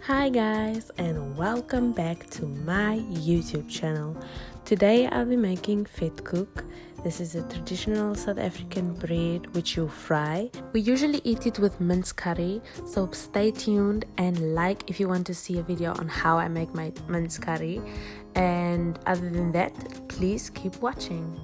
Hi guys, and welcome back to my YouTube channel. Today I'll be making vetkoek. This is a traditional South African bread which you fry. We usually eat it with mince curry, so stay tuned and like if you want to see a video on how I make my mince curry. And other than that, please keep watching.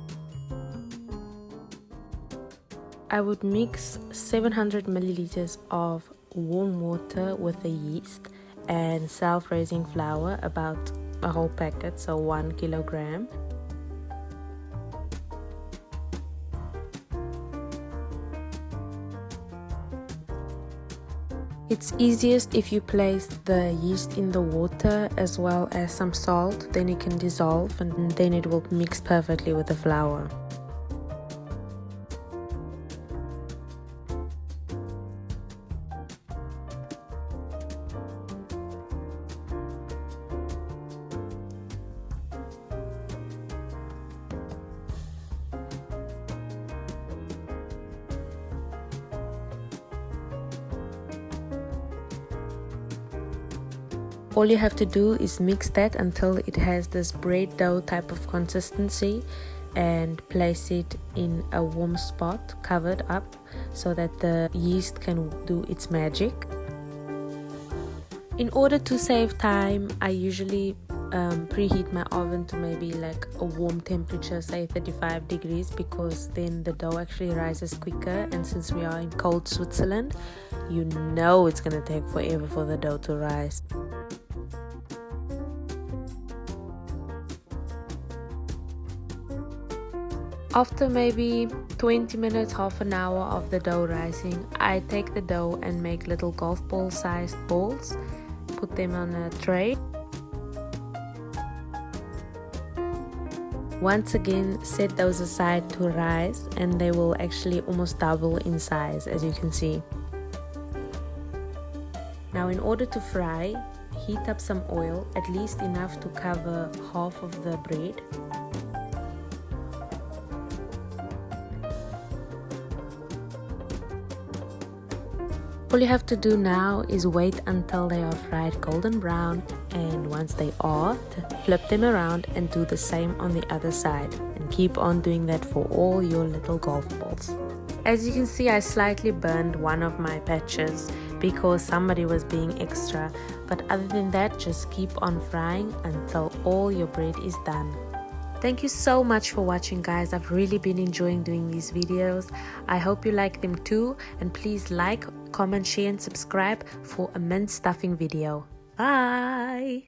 I would mix 700 milliliters of warm water with the yeast and self-raising flour, about a whole packet, so 1 kilogram. It's easiest if you place the yeast in the water as well as some salt, then it can dissolve and then it will mix perfectly with the flour. All you have to do is mix that until it has this bread dough type of consistency and place it in a warm spot covered up so that the yeast can do its magic. In order to save time, I usually preheat my oven to maybe like a warm temperature, say 35 degrees, because then the dough actually rises quicker, and since we are in cold Switzerland, you know it's gonna take forever for the dough to rise. After maybe 20 minutes, half an hour of the dough rising, I take the dough and make little golf ball sized balls, put them on a tray. Once again, set those aside to rise, and they will actually almost double in size, as you can see. Now, in order to fry, heat up some oil, at least enough to cover half of the bread. All you have to do now is wait until they are fried golden brown, and once they are, flip them around and do the same on the other side, and keep on doing that for all your little golf balls. As you can see, I slightly burned one of my patches because somebody was being extra, but other than that, just keep on frying until all your bread is done. Thank you so much for watching, guys. I've really been enjoying doing these videos. I hope you like them too, and please like, comment, share and subscribe for a mince stuffing video. Bye!